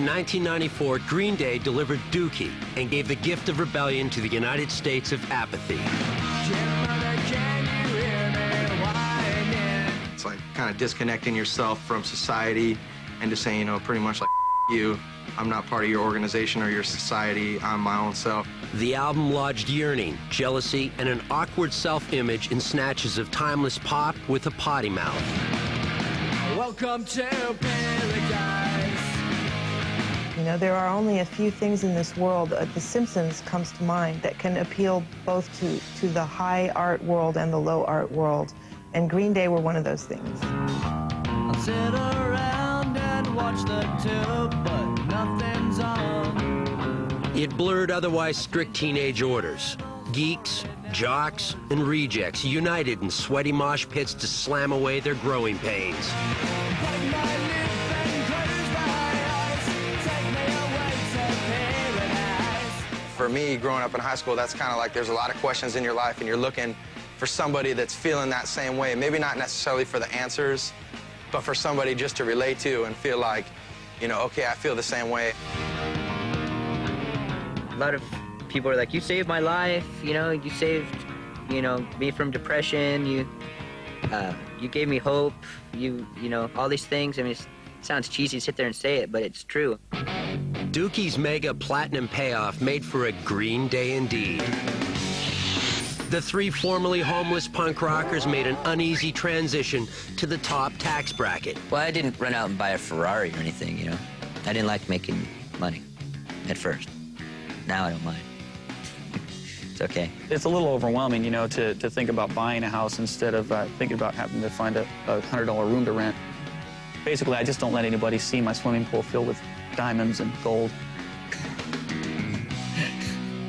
In 1994, Green Day delivered Dookie and gave the gift of rebellion to the United States of apathy. It's like kind of disconnecting yourself from society and just saying, you know, pretty much like, you, I'm not part of your organization or your society, I'm my own self. The album lodged yearning, jealousy, and an awkward self-image in snatches of timeless pop with a potty mouth. Welcome to paradise. You know, there are only a few things in this world, The Simpsons comes to mind, that can appeal both to the high art world and the low art world. And Green Day were one of those things. I'll sit around and watch the tube, but nothing's on. It blurred otherwise strict teenage orders. Geeks, jocks, and rejects united in sweaty mosh pits to slam away their growing pains. For me, growing up in high school, that's kind of like there's a lot of questions in your life, and you're looking for somebody that's feeling that same way. Maybe not necessarily for the answers, but for somebody just to relate to and feel like, you know, okay, I feel the same way. A lot of people are like, you saved my life, you know, you saved, you know, me from depression, you gave me hope, you know, all these things. I mean, it sounds cheesy to sit there and say it, but it's true. Dookie's mega platinum payoff made for a Green Day indeed. The three formerly homeless punk rockers made an uneasy transition to the top tax bracket. Well, I didn't run out and buy a Ferrari or anything, you know. I didn't like making money at first. Now I don't mind. It's okay. It's a little overwhelming, you know, to think about buying a house instead of thinking about having to find a $100 room to rent. Basically, I just don't let anybody see my swimming pool filled with diamonds and gold.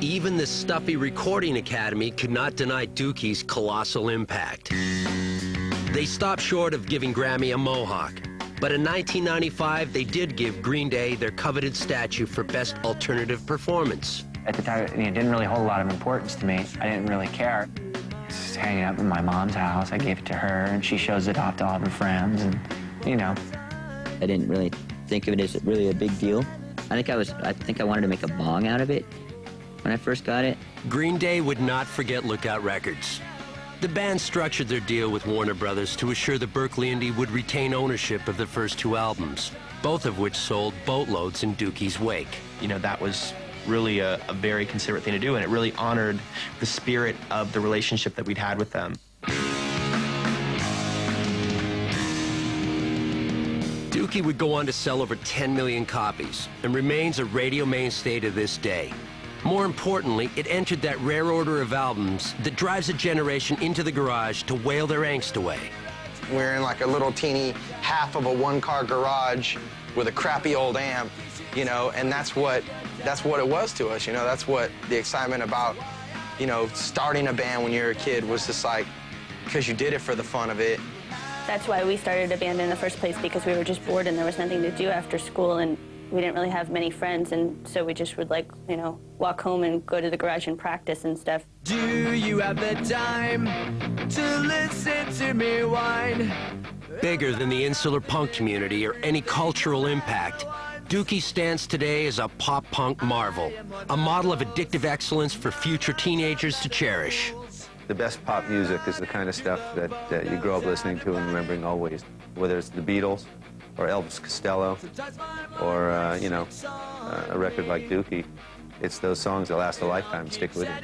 Even the stuffy recording academy could not deny Dookie's colossal impact. They stopped short of giving Grammy a mohawk, but in 1995, they did give Green Day their coveted statue for Best Alternative Performance. At the time, it didn't really hold a lot of importance to me. I didn't really care. It's hanging up in my mom's house. I gave it to her, and she shows it off to all of her friends, and, you know. I didn't really think of it as really a big deal. I think I wanted to make a bong out of it when I first got it. Green Day would not forget Lookout Records. The band structured their deal with Warner Brothers to assure that Berkeley Indie would retain ownership of the first two albums, both of which sold boatloads in Dookie's wake. You know, that was really a very considerate thing to do, and it really honored the spirit of the relationship that we'd had with them. Dookie would go on to sell over 10 million copies and remains a radio mainstay to this day. More importantly, it entered that rare order of albums that drives a generation into the garage to wail their angst away. We're in like a little teeny half of a one-car garage with a crappy old amp, you know, and that's what it was to us, you know. That's what the excitement about, you know, starting a band when you're a kid was just like, because you did it for the fun of it. That's why we started a band in the first place, because we were just bored and there was nothing to do after school, and we didn't really have many friends, and so we just would, like, you know, walk home and go to the garage and practice and stuff. Do you have the time to listen to me whine? Bigger than the insular punk community or any cultural impact, Dookie stands today as a pop-punk marvel, a model of addictive excellence for future teenagers to cherish. The best pop music is the kind of stuff that you grow up listening to and remembering always, whether it's the Beatles or Elvis Costello or, you know, a record like Dookie. It's those songs that last a lifetime and stick with you.